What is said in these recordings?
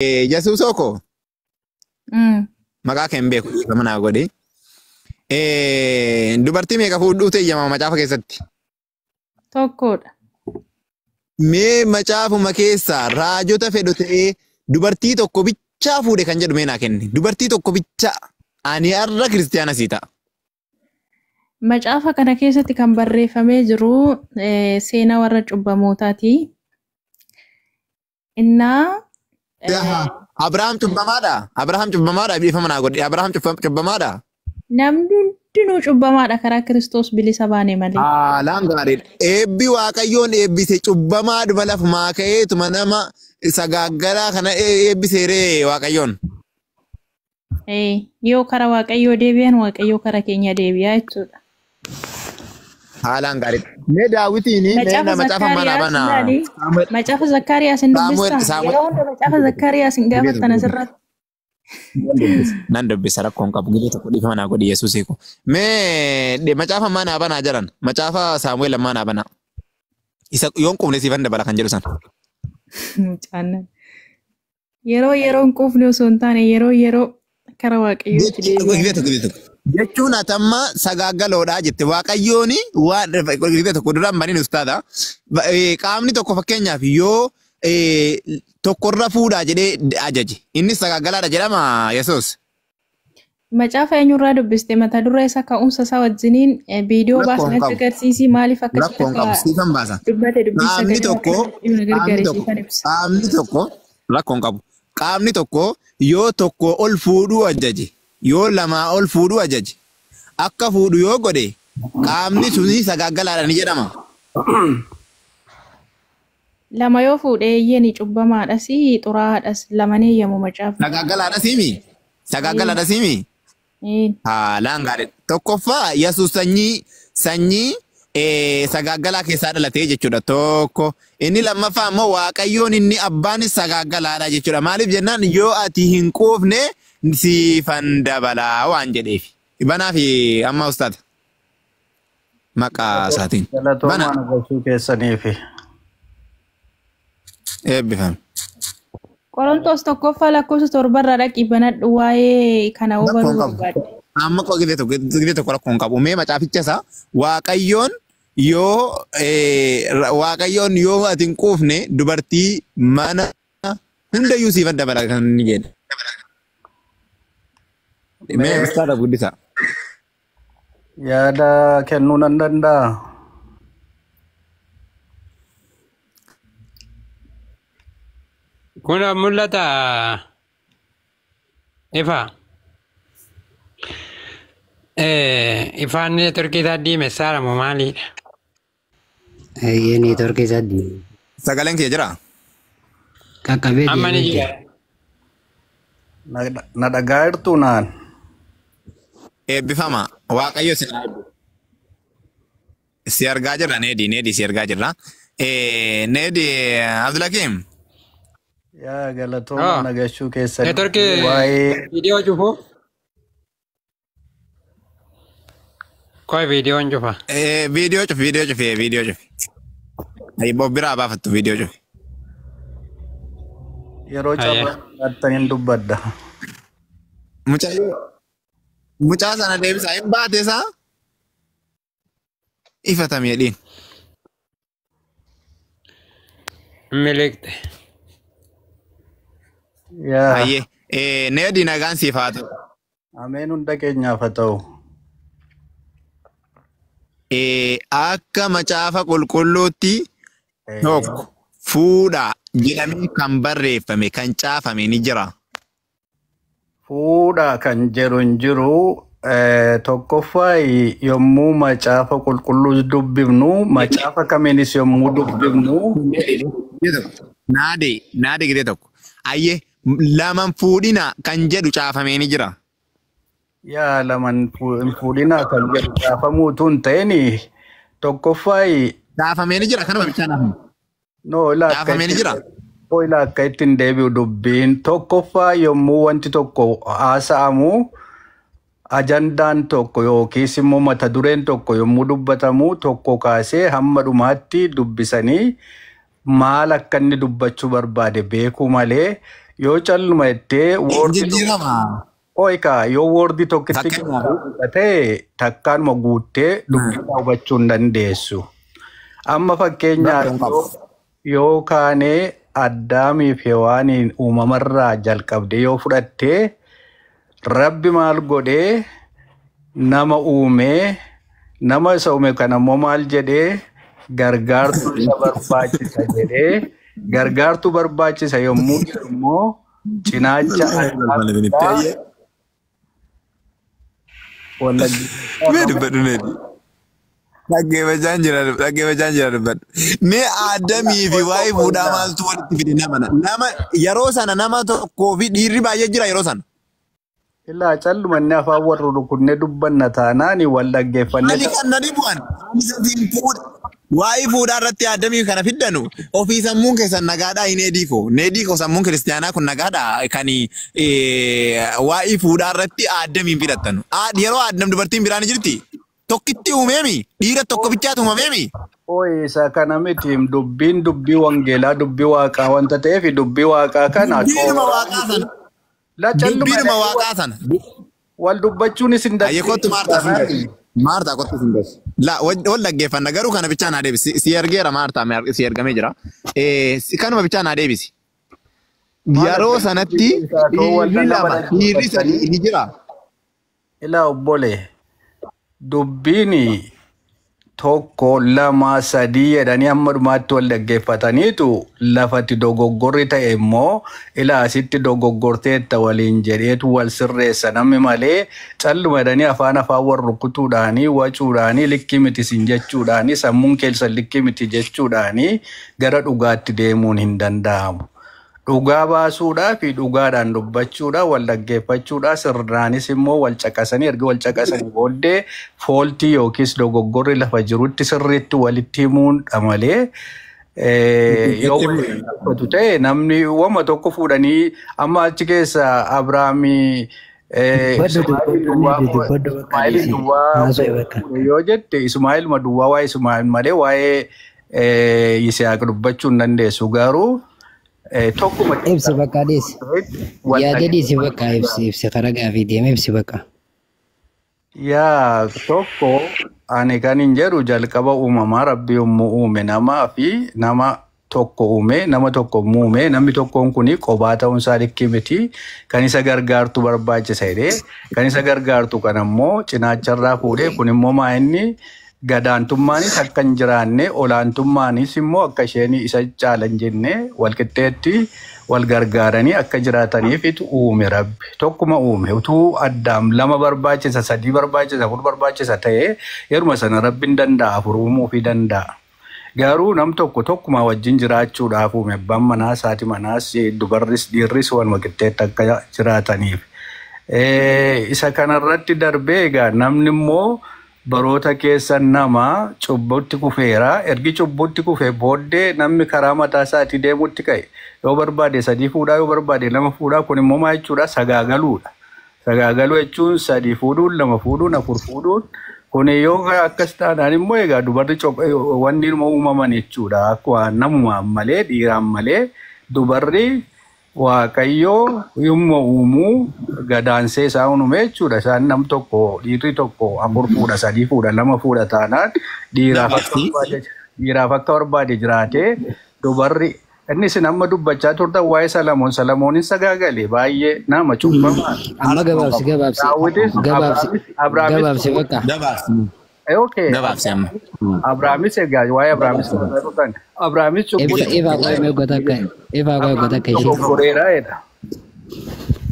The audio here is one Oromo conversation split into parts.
Yesuus oko maqaa kan beeku mana godhe dubartii meeqa fuudhuu ta'e yama macaafa keessatti tokkodha. mee macaafuma keessaa raajota fedhu ta'ee dubartii tokko bichaa fuudhe kan jedhu meenaa kenni dubartii tokko bichaa ani har'a kiristiyaana sii ta'a. Macaafa kana keessatti kan barreeffamee jiru seenaa warra cubbamootaati. Innaa Abrahaam cubbamaadha. Abrahaam cubbamaadha. Biifama naa godhe. Abrahaam cubbamaadha. namni hundinuu cubbamaadha karaa Kiristoos bilisa baane malee. Haalaan gaariidha. Eebbi Waaqayyoon eebbise cubbamaadhuma lafumaa ka'eetuma nama sagaaggalaa kana eebbiseeree Waaqayyoon. Yoo karaa Waaqayyoo deebi'an Waaqayyoo karaa keenya deebi'aa jechuudha. Haalaan gaariidha. Mee daawwitiin macaafa manaa banaa. Macaafa Zakkaariyaas hin dubbistaa. Yeroo hunda macaafa Zakkaariyaas hin gaafattan asirratti. Nan dubbisa rakkoon qabu gidee tokko dhiifama naa godhi Yesuusii ko. Mee macaafa manaa banaa jiran macaafa Saamu'eel manaa banaa. Isa yoon qubne siifan dabala kan jedhu san. Yeroo hin quufne osoo hin taane yeroo karaa Waaqayyootti deebi'aa. Jechuun atamma sagaagaloodhaa jette Waaqayyoon waan tokko duraan baniin ustaadha. Qaamni tokko fakkeenyaaf yoo tokkorra fuudhaa jedhee ajaje. Innis sagaagalaadha jedhama Yesuus. Macaafa eenyurraa dubbiste mata duree isaa ka'umsa isaa wajjiniin viidiyoo baasnatti agarsiisii maaliif akkasitti dubbate rakkoon qabu. Qaamni tokko yoo tokko ol fuudhuu ajaje. Yoo lamaa ol fuudhuu ajaje akka fuudhu yoo godhe qaamni suni sagaagalaadha ni jedhama. Lama yoo fuudhee yeeni cubbamaadhas xuraadhas lamanee yemmuu macaafa. Sagaagalaadha siimi. Haalaan gaariidha. Tokkoffaa Yesuus sanyii sagaagalaa keessaa dhalatee jechuudha tokko. Inni lammaffaa immoo Waaqayyoon inni abbaan sagaagalaadha jechuudha. Maaliif jennaan yoo ati hin quufne siifan dabalaa waan jedheef. Banaa fi amma ustaata. Maqaa isaatiin. Galatoomaa nagashuu keessaniifi. Eebbifame. Qorontos tokkoffaa lakkoofsa torbarraa dhaqii banadhu waa'ee kana hubanuu barbaade. Amma gidee tokko rakkoon qabu. Mee macaaficha isaa Waaqayyoon yoo ati hin quufne dubartii mana hundayyuu siifan dabala kan inni jedhe. Mee ustaadha guddisa. Yaada kennuu nan danda'a. Kun mul'ata ifa. Ifaan neetworkii isaa diimessaadha moo maalidha? Neetworkii isaa diime. Sagaleen kee jira? Qaqqabee Amma ni jira. Na dhagaa jirtu naan. Eebbifama. Waaqayyo si argaa jirra needi si argaa jirra. Needi Abdulakim. Yaa galatoomaa nagashuu keessanii. Neetworkii viidiyoo cufu. Koi viidiyoon cufa. Viidiyoo cufi. Bobbiraa baafattu viidiyoo cufi. Yeroo cabaa hin dubbadda. Mucaa sana deebisaa hin baate isaa ifatamee dhiin. Milikte. Hayyee needi nagaan siif haa ta'u. Ameen hunda keenyaaf haa ta'u. Akka macaafa qulqulluutti tokko fuudhaa jedhamee kan barreeffame kan caafame ni jira. Fuudhaa kan jedhu hin jiru. Tokkoffaa yommuu macaafa qulqulluu dubbifnu macaafa kamiinis yommuu dubbifnu. Naade gidee tokko. Ayyee laman fuudhina kan jedhu caafamee ni jira. Yaa laman fuudhina kan jedhu caafamuutu hin ta'in tokkoffaa. Caafamee ni jira kanuma bichaa naafu. Caafamee ni jira. Ilaa akka ittiin deebi'u dubbiin tokkoffaa yommuu wanti tokko haasa'amu ajandaan tokko yookiis immoo mata dureen tokko yommuu dubbatamu tokko kaasee hamma dhumaatti dubbisanii maal akka inni dubbachuu barbaade beekuu malee Yoo calluma ittee woordi Jijjiirama. Oika yoo woordi tokkitti ta'e takkaanuma guuttee dubbii hubachuu hin dandeessu. Amma fakkeenyaaf yoo kaanee Addaamiif Hewaaniin uumamarraa jalqabde yoo fudhattee Rabbi maal godhee nama uumee nama isa uume kanammoo maal jedhee gargaartuu isa barbaachisa jedhee gargaartuu barbaachisa yommuu immoo cinaacha Dhaggeeffachaan jira dubbadhu. Mee Aadamii fi waa'ee fuudhaa maaltu walitti fide nama yeroo sana nama tokkoo fi dhiirri baay'ee jira yeroo sana. Illaa callumanne afaan warra rukunnee dubbanna taanaan wal dhaggeeffannee. Ani kan na dhibu'an waa'ee fuudhaa irratti Aadamii kana fiddanu ofii sammuun keessan nagaadhaa hin neediikoo sammuun kiristiyaanaa kun nagaadhaa kan waa'ee fuudhaa irratti Aadamiin fidattanu. Yeroo Aadam dubartiin biraan jirti. Tokkitti uumeemi dhiira tokko bichaatu uumeemi. Isa kana miti dubbii wangeelaa dubbii waaqaa wanta ta'eef dubbii waaqaa kana. Dubbiinuma waaqaa sana. Dubbiinuma waaqaa sana. Wal dubbachuunis hin dandeenye. Ayyekootti Maartaa kottu hin beeku. Wal dhaggeeffanna garuu kana bichaan haa deebisi. Si ergeera Maartaa si ergamee jira. Kanuma bichaan haa deebisi. Yeroo sanatti dhiirri sadii ni jira. Ilaa obbolee. Dubbiin tokko lama sadii jedhanii amma dhumaatti wal dhaggeeffataniitu lafatti dogoggorri ta'e immoo asitti dogoggorteetta waliin jedheetu wal sirreessa namni malee calluma jedhanii afaan wal rukutuudhaanii wacuudhaanii likkii miti sin jechuudhaanii sammuun keessa likkii miti jechuudhaanii gara dhugaatti deemuun hin danda'amu. Dhugaa baasuudhaa fi dhugaadhaan dubbachuudha wal dhaggeeffachuudha sirnaanis immoo wal caqasanii erga wal caqasanii booddee fooltii yookiis dogoggorri lafa jirutti sirriitti walitti himuudha malee yoo walitti ta'e namni wama tokko fuudhanii amma achi keessa Abrahaamii Ismaa'eel duwwaa yoo jette Ismaa'eel duwwaa waa'ee Ismaa'eel malee waa'ee Yisihaaq dubbachuu hin dandeessu garuu. Ibsi bakka deesi. Yaada deesi bakka ibsi karaa gaafii deeme ibsi bakka. Yaa tokko ani kan hin jedhu jalqaba uumamaa Rabbi yommuu uume namaa fi nama tokko uume nama tokko muume namni tokkoon kuni qophaa ta'uunsaa likkii miti kan isa gargaartu barbaachisa jedhee kan isa gargaartu kan ammoo cinaacharraa fuudhee kun immoo maa inni gadaantummaanis akka hin jiraanne olaantummaanis immoo akka isheen isa caalan jenne walqixxeetti wal gargaaranii akka jiraataniif uume Rabbi tokkuma uume utuu Addaam lama barbaachisa sadii barbaachisa afur barbaachisa ta'e yeruma sana Rabbiin danda'a afur uumuu fi danda'a. Garuu nam tokkuma wajjin jiraachuudhaaf uume abbaan manaas haati manaas dubarris dhiirris waluma qixxeetti akka jiraataniif. Isa kanarratti darbee egaa namni immoo baroota keessa nama cubbutti kufeera ergi cubbutti kufee booddee namni karaa mataa isaatii deemutti ka'e yoo barbaade sadii fuudhaa yoo barbaade lama fuudhaa kun immoo maal jechuudha sagaagaluudha. Sagaagaluu jechuun sadii fuudhuun lama fuudhuun afur fuudhuun kun yoo akkas taanaan immoo egaa dubarri wanni uumaman jechuudha akka namumaan malee dhiiraan malee dubarri Waaqayyoo yommuu uumuu gadaansee isaa uume jechuudha. Isaan nam tokko dhiirri tokko afur fuudha sadii fuudha lama fuudha taanaan dhiiraaf akka barbaade jiraatee dubarri inni isin amma dubbachaa turtan waa'ee Salomoonin sagaagale baay'ee nama cubbamaa. Amma gabaabsi bakka. Okay. Abrahaamis egaa waa'ee Abrahaamis turtan. Abrahaamis Eva goota akka ishee.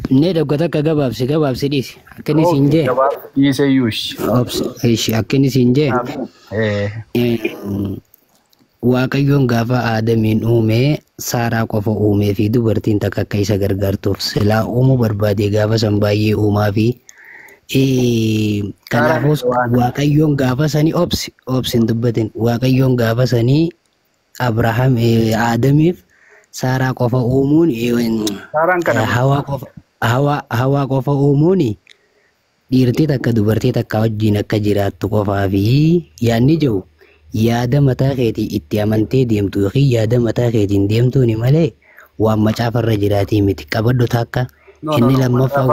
Nee goota akka gabaabsi dhiisi. Akkanis hin jee. Dhiise yuush. Akkanis hin jee. Waaqayyoon gaafa Aadamiin uume Saaraa qofa uumee fi dubartiin takka akka isa gargaartuuf silaa uumuu barbaade gaafa san baay'ee uumaa fi kanaafus Waaqayyoon gaafa sanii obsin dubbatin Waaqayyoon gaafa sanii Aadamiif Saaraa qofa uumuun hawaa qofa uumuun dhiirtii takka dubartii takka wajjin akka jiraattu qofaa fi yaadni jiru yaada mataa keetii itti amantee deemtu yookiin yaada mataa keetiin deemtuuni malee waan macaafarra jiraatii miti qabadhu takka inni lammaffaa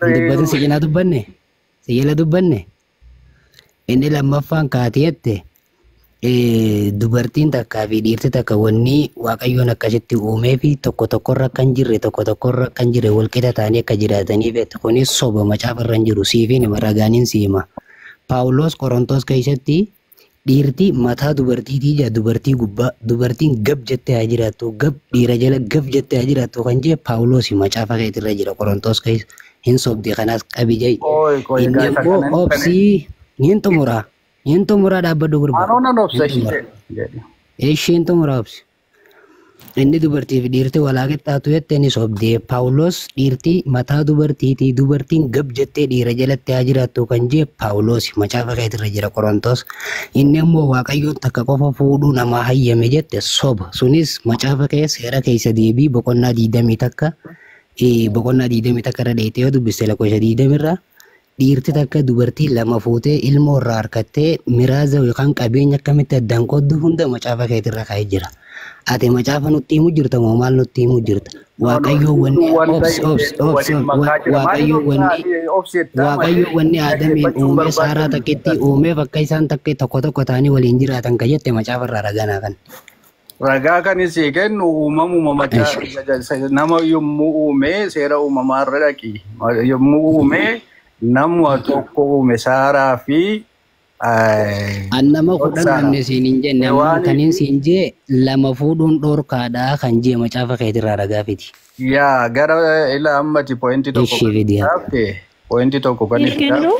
dubbatin siqilaa dubbanne inni lammaffaan kaatiyette dubartiin takkaa fi dhiirti takka wanni waaqayyoon akkasitti uumee fi tokko tokkorra kan jirre walqixa ta'anii akka jiraatanii beektu kunis soba macaafarra hin jiru siifiin ragaaniin siima. Paawulos Qorontos keessatti dhiirti mataa dubartiitii jaa dubartii gubbaa dubartiin gab jettee haa jiraattu gab dhiira jala gab jettee haa jiraattu kan jee Paawulos macaafa keetirra jira Qorontos keessa hin sobdee kanaas qabi jee inni immoo obsii hin xumuraa dhaabbadhu ishiin xumuraa obsi inni dubartii fi dhiirti walaa qixxaatu jettee ni sobdee Paawulos dhiirti mataa dubartiitii dubartiin gab jettee dhiira jalatti haa jiraattu kan jee Paawulos macaafa keetirra jira Qorontos inni immoo waaqayyoon takka qofa fuudhuu namaa hayyame jette soba sunis macaafa kee seera keessa deebii boqonnaa 20 takka irra dheetee yoo dubbiste lakkoofsa 20 irraa dhiirti takka dubartii lama fuutee ilmoo irraa harkattee miraaza yookaan qabeenya akkamitti addaan qooddu hunda macaafa keetirra kaa'ee jira. Ati macaafa nutti himuu jirta moo maal nutti himuu jirta? Waaqayyoon wanni Aadamiin uumee Saaraa takkitti uumeef akka isaan takka tokko ta'anii waliin jiraatan kan jette macaafarraa ragaa kan. Ragaa kan isii kennu uumamuma nama yommuu uumee seera uumamaarra dhaqi. Yommuu uumee nama tokko uume Saaraa fi annama kudhan namni siin hin jenne kaniin siin jee lama fuudhuun dhorkaadhaa kan jee macaafa keetirraa ragaa fiti. Yaa gara ila ammati pointi tokko kan kennu.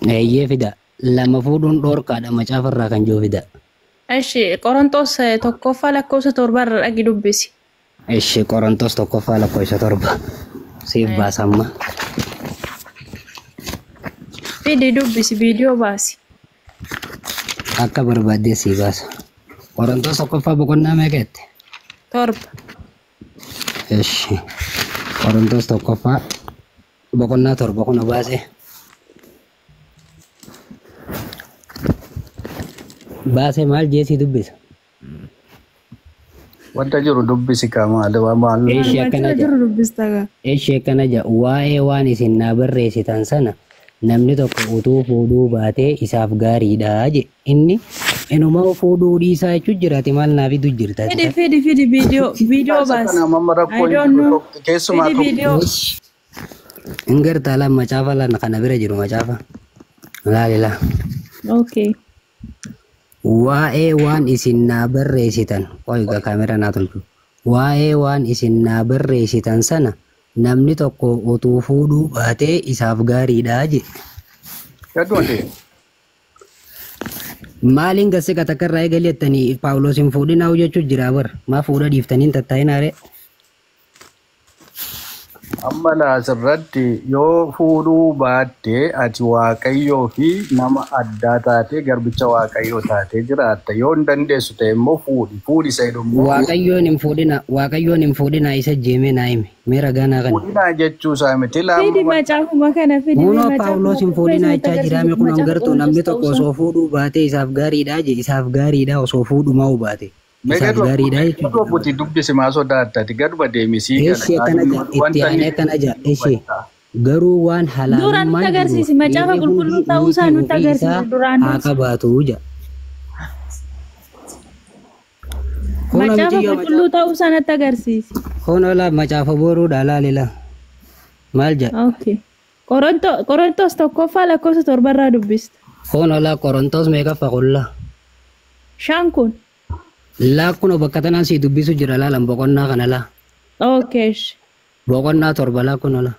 Eeyyee fida lama fuudhuun dhorkaadha macaafarraa kan joo fida. Eshi Qorontos tokkoffaa lakkoofsa 7 irra dhaqi dubbisi. Eshi Qorontos tokkoffaa lakkoofsa 7 siif baasamma. Fidi dubbisi viidiyoo baasi. Akka barbaadde si baasa. Qorontos tokkoffaa boqonnaa meeqatti? 7. Eshi Qorontos tokkoffaa boqonnaa 7 kuna baase. Baase maal jeesii dubbisa? Wanta jiru dubbisi kama maal? Eshi akkana jaa waa'ee waan isin naa barreessitan sana namni tokko utuu fuudhuu baatee isaaf gaariidha je inni inuma fuudhuu dhiisaa jechuun jiraati maal naaf idu jirta. Fidi viidiyoo baasi. Keessumaa hin gartaa lan macaafa lan kana bira jiru macaafa laalila. Okay. Waa'ee waan isin naa barreessitan qoyga kaamera naa tolchu waa'ee waan isin naa barreessitan sana namni tokko utuu fuudhuu baatee isaaf gaariidha je. Maaliin gasse katakarraa eegaleettanii Paawulos hin fuudhinaa jechuun jira bar maa fuudha dhiiftaniin tattaa'inaare. Amma laasirratti yoo fuudhuu baatte ati waaqayyoo fi nama addaa taate garbicha waaqayyoo taate jiraatta yoo hin dandeessu ta'e immoo fuudhi isa jedhamu. Waaqayyoon hin fuudhinaa isa jeemee naa hime mee ragaa naa kana. Fuudhinaa jechuu isaa miti Fidi macaafuma kana fidi. Munoo Paawulos hin fuudhinaa jechaa jiraame kun hangartuu namni tokko osoo fuudhuu baatee isaaf gaariidha je isaaf gaariidha osoo fuudhumaa baate. Isaaf gaariidha jechuudha. Buti dubbisi maa sodaatati gaduma deemisii. Eeshee kana jaa eeshee garuu waan halaalummaan duraan nutti agarsiisi macaafa qulqulluu ta'uu isaa nutti agarsiisi duraan haa qabaatu jaa. Macaafa qulqulluu ta'uu isaa nutti agarsiisi. Honola macaafa boruudha laalila maal jaa. Okay. Qorontos tokkoffaa lakkoofsa 7 irraa dubbista. Honola Qorontos meeqaffa qulla? 5 kun. Lakkuma bakka tanaan si dubbisu jira laalan boqonnaa kana laa. Okay. Boqonnaa 7 lakkuma laa.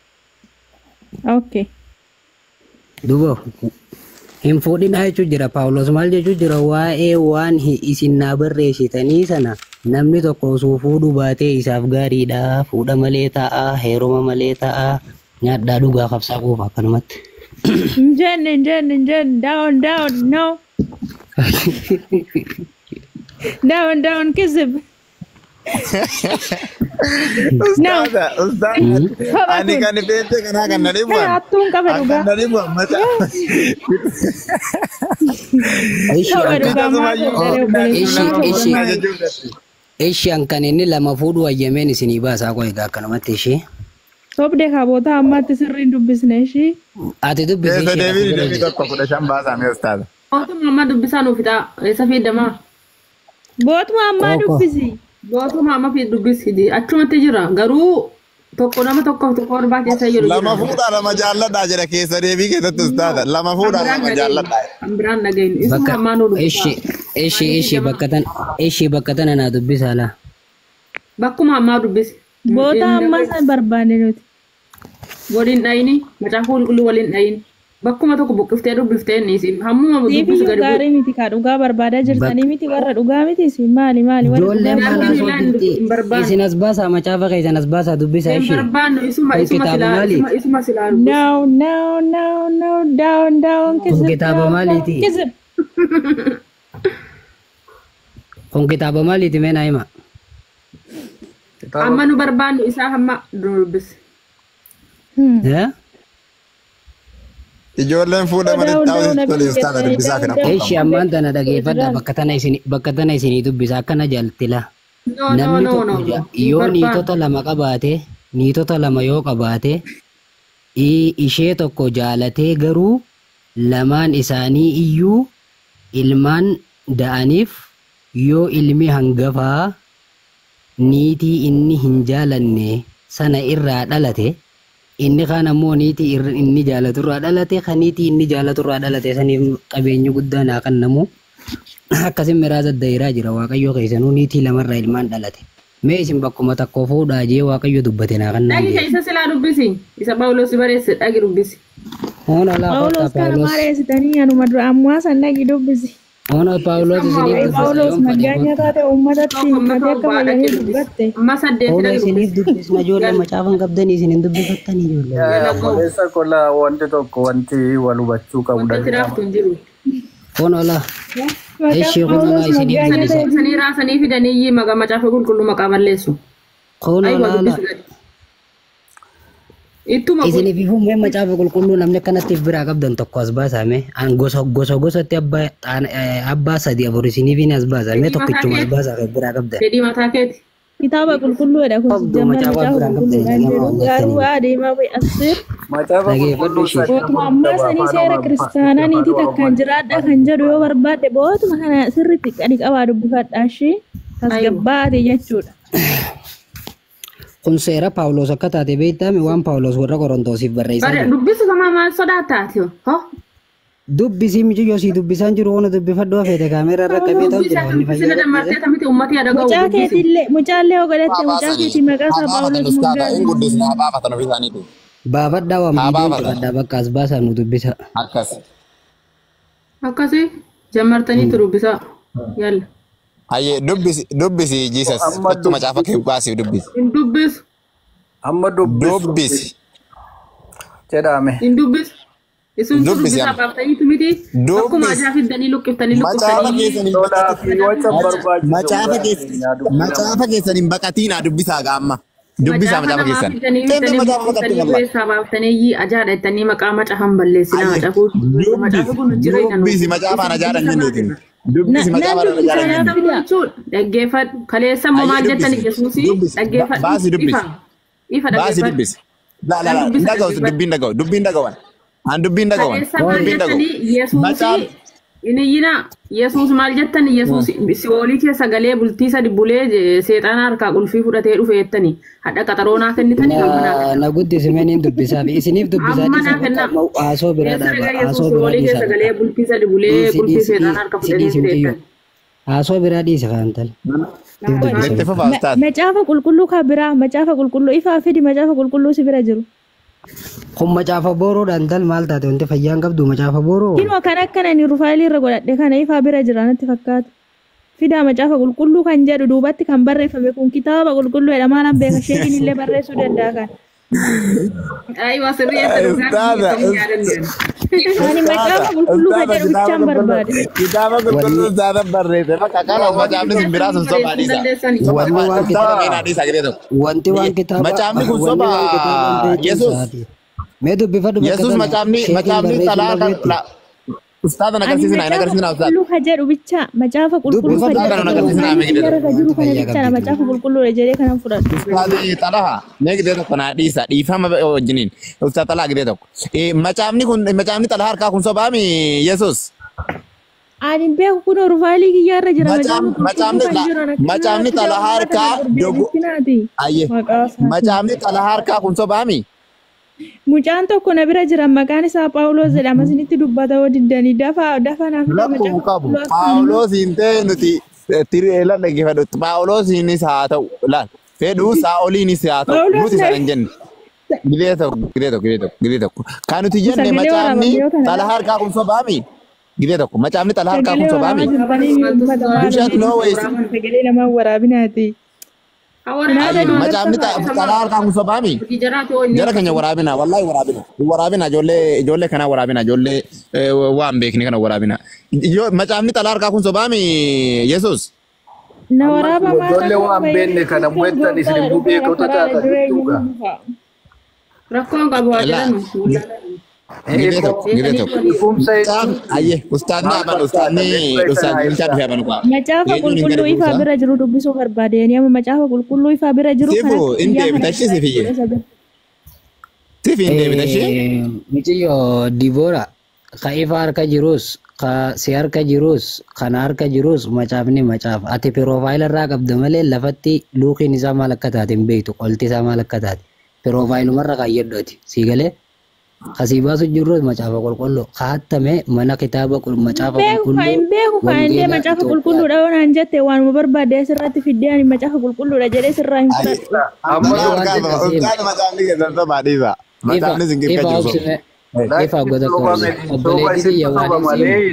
Okay. Dubo hin fuudhinaa jechuun jira Paawulos maal jechuun jira waa'ee waan isin naa barreessitanii sana namni tokko osoo fuudhuu baatee isaaf gaariidha fuudha malee ta'a heeruma malee ta'a nyaadhaa dhugaa qabsaa quufa akkanumatti. Jen down no. Down كذب Ustaza. Ani kan bete kana kan nari buan. Atun ka beruga. Nari buan mata. Ishi angkan ini lama fudu ayyamen isini bahasa aku ega kana mati ishi. Sobde ka bota ammatti sirrin dubbisne ishi. Ati dubbisi. Esa Devi tokko kudha shan baasa me ustaza. Botu mama dubbisa nu fita esa fidama. Botu amma dubbisi. Botu mama fi dubbisi di achumatti jira garuu tokko nama tokko orba keessa jiru. Lama fuudha lama jaalladha jedha keessa Devi keessatti ustaza. Lama fuudha lama jaalladha. Ambiraan nagayin isu mama nu dubbisa. Ishi bakkatan ana dubbisa la. Bakkuma amma dubbisi. Bota amma san barbaanne nuti. Waliin dhayini macaafa qulqulluu waliin dhayini. Bakkuma tokko buqqiftee dubbiftee ni isin hammuma dubbisu gaarii miti ka dhugaa barbaadaa jirtanii miti warra dhugaa miti isin maali Ijoolleen manaa sodditi isin as baasaa macaafa keessan as baasaa dubbisaa ishee. Barbaannu isuma silaalu. No, down. Kun kitaaba maaliiti? Kun kitaaba maaliiti meenaa hima? Amma nu barbaannu isaa hamma dubbisi. Ijoolleen fuudha marittaa'u tole ustaza dubbisaa kana. Ishi ammaan tana dhageeffadha bakka tana isinii dubbisa akkana jaaltila. Namni tokko yoo niitota lama qabaate niitota lama yoo qabaate ishee tokko jaalatee garuu lamaan isaanii iyyuu ilmaan da'aniif yoo ilmi hangafaa niitii inni hin jaalanne sana irraa dhalate inni kaan ammoo niitii inni jaalaturraa dhalate kan niitii inni jaalaturraa dhalate saniif qabeenyi guddaan haa kennamu akkasin miraasa daayiraa jira waaqayyo keessanuu niitii lamarraa ilmaan dhalate mee isin bakkuma tokko fuudhaa jee waaqayyo dubbate naa kennamu. Dhagi isa silaa dubbisi isa Phaawulos bareesse dhagi dubbisi. Phaawulos kana maareessitanii anuma dura ammaa san dhagi dubbisi. Ono Phaawulos isiniif dubbise. Phaawulos maggaanya taate uummatatti himatee akka fayyanii dubbatte. Amma saddeet Ono isiniif dubbisna ijoollee macaafan qabdanii isin hin dubbifattanii ijoollee. Maleessa kola wanti tokko wanti wal hubachuu qabu danda'ama. Ono la. Ishi ono la isiniif dubbise. Sanii raasanii fidanii macaafa qulqulluu maqaa balleessu. Ono la. Isiniif ifuun macaafa qulqulluu namni akkanattiif biraa qabdan tokko as baasame an gosatti abbaa sadii afur isiniif as baasame tokkichuma as baasaa biraa qabdan. Fedhii mataa keeti. Kitaaba qulqulluudha kun jamma macaafa qulqulluu garuu adeemaa way asir. Bootuma ammaa sanii seera kiristaanaa niitii takkaan jiraadha kan jedhu yoo barbaadde bootuma kana sirriitti qadi qabaa dubbifadhaa ishee tasgabbaate jechuudha. Kun seera Phaawulos akka taate beektame waan Phaawulos warra Qorontosiif barreessaa jira. Dubbisu sama maal sodaataati hoo? Dubbisi mijiyyoo si dubbisaan jiru waan dubbifadhu hafeete kaameera irra qabee ta'u jira wanni fayyada. Mucaa keetillee mucaallee yoo godhatte mucaa keetii maqaa isaa Phaawulos Muggaa. Baafadhaa waan miidhaan cufadhaa bakka as baasaa nu dubbisa. Akkasii jammartaniitu dubbisaa yalla. Aye dubbisi Jesus kottu macaafa kee baasii dubbisi. Dubbisu. Amma Dubbisi. jedhame. Dubbisu. Isun dubbisa baaftaniitu miti. Akkuma ajaa fiddanii luqqiftanii macaafa keessan hin baqatiinaa dubbisaa gaamma. Dubbisaa macaafa keessan. Baaftanii ajaadha jettanii maqaa macaafan balleessinaa macaafu. Dubbisi macaafaan ajaadha hin jenneetiin. Dubbisi macaafa dhaggeeffadhu kaleessa immoo maal jettani Yesuusi dhaggeeffadhu. Baasi dubbisi. Baasi dubbisi. Dubbiin dhagawan. An dubbiin dhagawan. Yesuusi iniyina Yesuus maal jettani Yesuus si'oolii keessa galee bultii sadi bulee seexana harkaa qulfii fudhatee dhufe jettani hadha qaxaroonaa kennitani na guddismeen dubbisaa fi isiniif dubbisaa haasoo biraadha haasoo keessa galee bultii sadi bulee qulfii seexana harkaa fudhatee haasoo biraa dhiise kaantal. Macaafa qulqulluu ka biraa macaafa qulqulluu ifaa fidi macaafa qulqulluu si bira jiru. Kun macaafa booroodhaan dal maal taate wanti fayyaan qabdu macaafa booroo. Kinoo kan akkana ni rufaayilii irra godhadhe kana ifaa bira jira natti fakkaata. Fidaa macaafa qulqulluu kan jedhu duubatti kan barreeffame kun kitaaba qulqulluu jedha maalan beeka sheekin illee barreessuu danda'a kan. Aywa sirriitti Ani macaafa qulqulluu fayyadu bichaan barbaade. Kitaaba qulqulluu isaatan barreesse bakka kana macaafni simbiraa sun sobaa dhiisa. Wanti waan kitaaba Macaafni kun sobaa Yesuus. Mee dubbifadhu Yesuus macaafni talaa Ustaadha nagarsiisina ustaadha. Qulqulluu fayyadu bichaa macaafa qulqulluu fayyadu. Gara jiru kana bichaa macaafa qulqulluu jedhee kanan fudhadhu. Ustaadhi talaha mee gidee tokko naa dhiisa dhiifama wajjiniin ustaadha talaa gidee tokko. Macaafni talaa harkaa kun sobaami Yesuus. Ani beeku kun orfaalii kiyyaarra jira. Macaafni talaa harkaa dogo. Macaafni talaa harkaa kun sobaami. Mucaan tokko na bira jira maqaan isaa Phaawulos jedhama isinitti dubbata wadiddanii dafa naaf lakkuu qabu Phaawulos hin ta'e nuti tiri'eela dhaggeeffadhu Phaawulosiinis haa ta'u laal fedhuu Saa'oliinis haa ta'u nuti sana hin jenne gidee tokko kan nuti jenne macaafni talaa harkaa kun sobaami gidee tokko macaafni talaa harkaa kun sobaami bishaat noo weessi Macaafni talaa harkaa kun sobaami jara keenya waraabina wallahi waraabina ijoollee kana waraabina ijoollee waan beekni kana waraabina macaafni talaa harkaa kun sobaami Yesuus. Na waraaba maal ijoollee waan beekne kana mu'ettan isin bu'ee kota taata jechuudha. Rakkoon qabu haa jedhamu. Macaafa qulqulluu ifaa bira jiru dubbisuu barbaadeen amma macaafa qulqulluu ifaa bira jiru Miciyyo Diboora ka ifa harka jirus ka si harka jirus kana harka jirus macaafni macaaf ati piroofaayil irraa qabda malee lafatti luuqiin isaa maal akka taate hin beektu qolti isaa maal akka taate piroofaayiluma kaayyadhooti sii galee kasii baasu jirus macaafa qulqulluu kaa'attame mana kitaaba macaafa qulqulluu beeku macaafa qulqulluudha yoo naan jette waanuma barbaade asirratti fiddee ani macaafa qulqulluudha jedhee sirraa hin fudhadhu.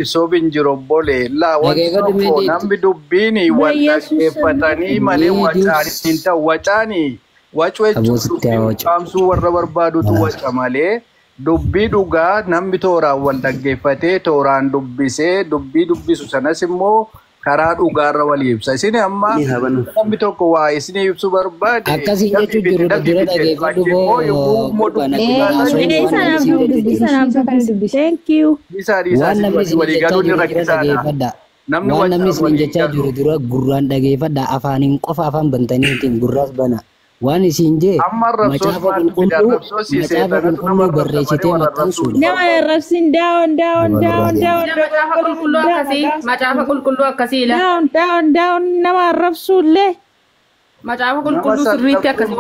Sobin jiru bolee namni dubbiin waldhaggeeffatanii malee wacaanii ta'u wacaanii wacuu jechuun qaamsuu warra barbaadutu waca malee. Dubbii dhugaa namni tooraan wal dhaggeeffatee tooraan dubbisee dubbii dubbisu sanas immoo karaa dhugaarra wal ibsa. Isin amma namni tokko waa isin ibsu barbaade. Akkasii jechuun jiru dura dhaggeeffadhu waan namni isin jechaa jiru dura gurraan dhaggeeffadha afaaniin qofa afaan bantaniitiin gurraas bana. Waan isin jee macaafa qulqulluu barreessitee maxxansuudha. Nama arrabsin daawon macaafa qulqulluu akkasii daawon nama arrabsuullee macaafa qulqulluu sirriitti akkasii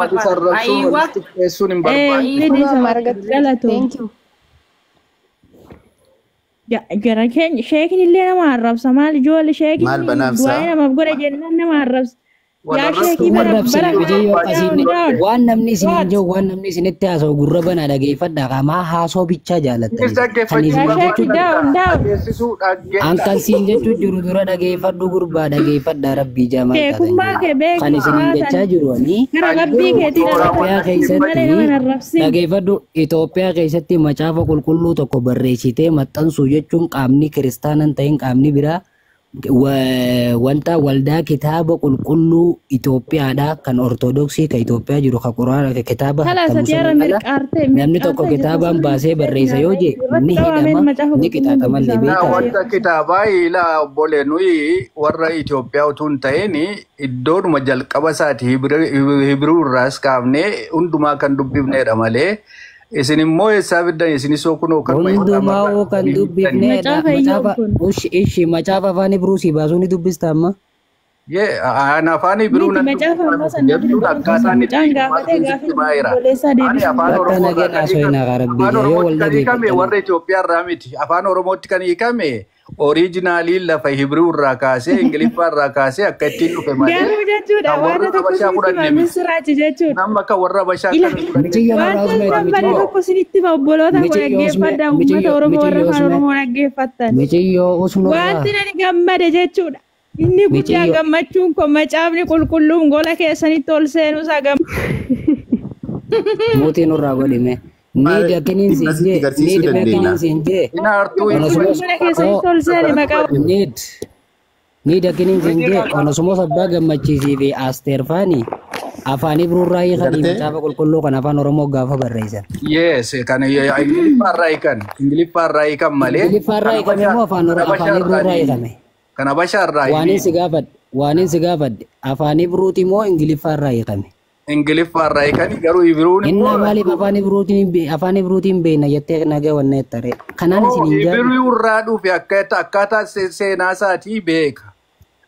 gara keenya sheekin illee nama arrabsa maal ijoollee sheekin du'aa namaaf godha jennaan nama arrabsa. Waan namni isin jiru waan namni isinitti haasa'u gurra banaa dhaggeeffadha qaama haasoo bichaa jaallattanii kan isin jechuun jiru dura dhaggeeffadhu gurbaa dhaggeeffadha rabbii jamaa kan isin jechaa jiru Itoophiyaa keessatti dhaggeeffadhu Itoophiyaa keessatti macaafa qulqulluu tokko barreessitee maxxansuu jechuun qaamni kiristaanan ta'in qaamni biraa wanta waldaa kitaaba qulqulluu Itoophiyaadha kan ortodoksii ka Itoophiyaa jiru ka quraana ka kitaaba namni tokko kitaabaan baasee barreessa yoo je ni hidhama ni qixaaxama illee beekama. Wanta kitaabaa ilaa obbolee nuyi warra Itoophiyaa utuu hin ta'in iddoodhuma jalqaba isaati Hibiruu irraas kaafnee hundumaa kan dubbifneedha malee. Isin immoo eessaa fiddan isin isoo kunoo kan hundumaa kan dubbifneedha macaafa afaan Hibiruu si baasuu ni dubbista amma. Afaan Hibiruu nan warra Itoophiyaa irraa miti afaan Oromootti kan hiikame oriijinaaliin lafa Hibiruu irraa kaasee Ingiliffaa irraa kaasee akka ittiin dhufe malee warra Habashaa fudhanne nama akka warra Habashaa kan wanti nani gammade jechuudha. Inni guddaa gammachuun kun macaafni qulqulluun gola keessanitti ol seenuu isaa Mootii nurraa godhime. Niid akkiniin siin jee. Niid akkiniin siin jee. Niid akkiniin siin jee. Onosumos abbaa gammachiisii fi Asteerfaanii afaan Ibruurraa hiikanii macaafa qulqulluu kan afaan Oromoo gaafa barreessan. Yes, kan Ingiliffaan hiikan malee. Ingiliffaan hiikame immoo afaan Ibruurraa hiikame. Kana bashaarraa Waanin si gaafadhe afaan Ibruuti moo Ingiliffaan hiikame? Ingiliffaan hiikanii garuu Ibruun immoo. Inni maaliif afaan Ibruutiin beekna jettee nagaa wanne ettare. Kanaan isin hin jaallu. Ibruurraa dhufe akkaataa seenaa isaatii beeka.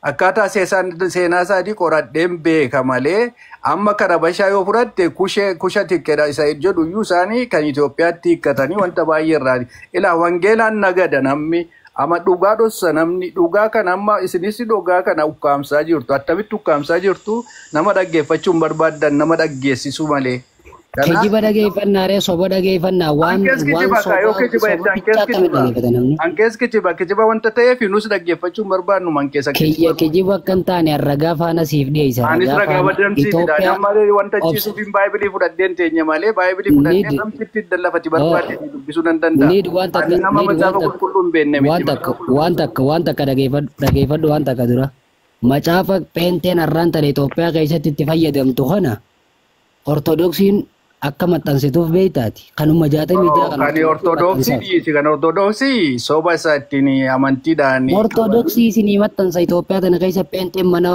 Akkaataa seenaa isaatii qoradheen beeka malee amma kana bashaa yoo fudhatte kusha tikkedha isa jedhu iyyuu isaanii kan Itoophiyaatti hiikkatanii wanta baay'ee irraati. Ilaa wangeelaan nagada namni amma dhugaa dhossa namni dhugaa kana amma isinis dhugaa kana ukkaamsaa jirtu attamitti ukkaamsaa jirtu nama dhaggeeffachuun barbaaddan nama dhaggeessisu malee. Kijiba dhageeffannaa soba dhageeffannaa waan kijiba wanta ta'eef nus dhaggeeffachuun barbaadnu man keessa kijiba akkan taane ragaa faana siif dhiyeessa. Anis ragaa badamsiisidha malee wanta ciisuuf hin baaybilii fudhadheen teenya malee baaybilii fudhadheen namtitti dallafati barbaade dubbisuu nan danda'a. Nama macaafa qulqulluu hin beekne waan takka dhageeffadhu waan takka dura macaafa peenteen har'aan tana Itoophiyaa keessatti itti fayyadamtu kana Ortodoksiin akka maxxansituuf beektaati. Kanuma 66 kan Ortodoksii dhiyeessi kan Ortodoksii soba isaa ittiin amantiidhaan. Ortodoksii isinii maxxansa Itoophiyaa tana keessa peenteen mana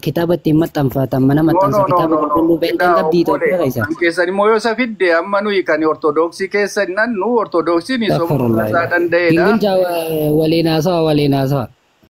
kitaaba ittiin maxxanfatan mana maxxansa kitaaba qulqulluu peenteen qabdi Itoophiyaa keessa. Keessan immoo yoo isa fidde amma nuyi kan Ortodoksii keessa nannu Ortodoksiin soba isaa danda'eedha. Ingilcha waliin haasawa.